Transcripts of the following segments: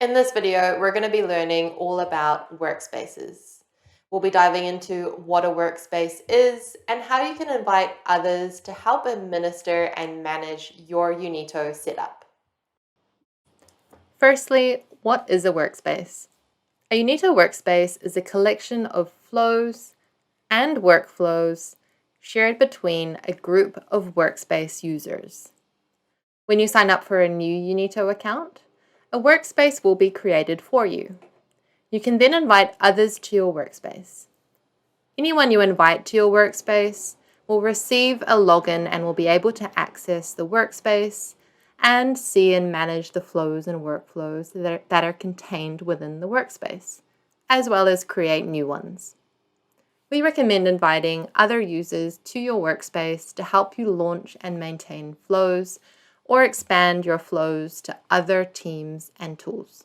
In this video, we're going to be learning all about workspaces. We'll be diving into what a workspace is and how you can invite others to help administer and manage your Unito setup. Firstly, what is a workspace? A Unito workspace is a collection of flows and workflows shared between a group of workspace users. When you sign up for a new Unito account, a workspace will be created for you. You can then invite others to your workspace. Anyone you invite to your workspace will receive a login and will be able to access the workspace and see and manage the flows and workflows that are contained within the workspace, as well as create new ones. We recommend inviting other users to your workspace to help you launch and maintain flows or expand your flows to other teams and tools.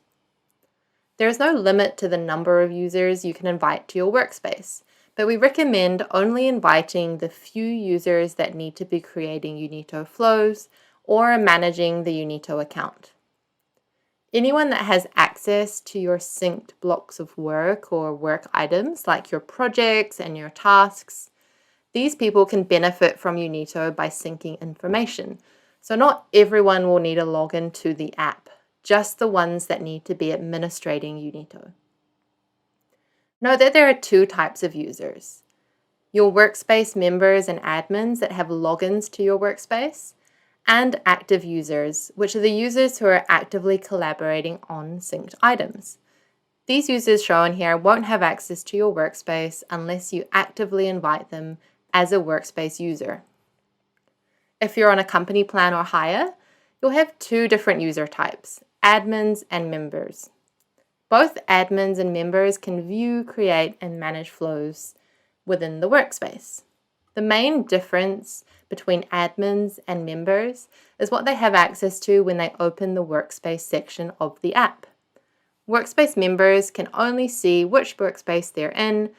There is no limit to the number of users you can invite to your workspace, but we recommend only inviting the few users that need to be creating Unito flows or managing the Unito account. Anyone that has access to your synced blocks of work or work items like your projects and your tasks, these people can benefit from Unito by syncing information. So not everyone will need a login to the app, just the ones that need to be administrating Unito. Note that there are two types of users: your workspace members and admins that have logins to your workspace, and active users, which are the users who are actively collaborating on synced items. These users shown here won't have access to your workspace unless you actively invite them as a workspace user. If you're on a company plan or hire, you'll have two different user types, admins and members. Both admins and members can view, create, and manage flows within the workspace. The main difference between admins and members is what they have access to when they open the workspace section of the app. Workspace members can only see which workspace they're in,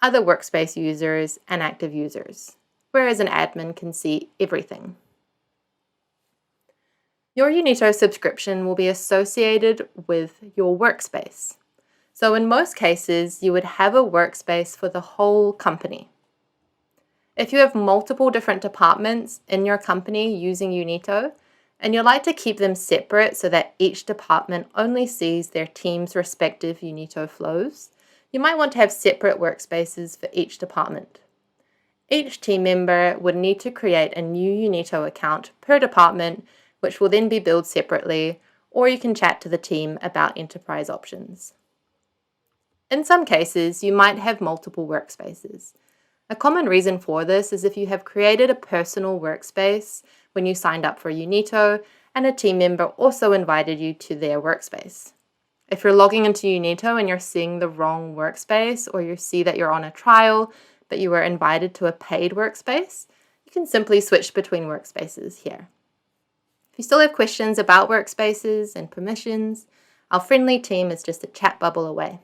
other workspace users, and active users, whereas an admin can see everything. Your Unito subscription will be associated with your workspace. So in most cases, you would have a workspace for the whole company. If you have multiple different departments in your company using Unito, and you'd like to keep them separate so that each department only sees their team's respective Unito flows, you might want to have separate workspaces for each department. Each team member would need to create a new Unito account per department, which will then be billed separately, or you can chat to the team about enterprise options. In some cases, you might have multiple workspaces. A common reason for this is if you have created a personal workspace when you signed up for Unito and a team member also invited you to their workspace. If you're logging into Unito and you're seeing the wrong workspace, or you see that you're on a trial but you were invited to a paid workspace, you can simply switch between workspaces here. If you still have questions about workspaces and permissions, our friendly team is just a chat bubble away.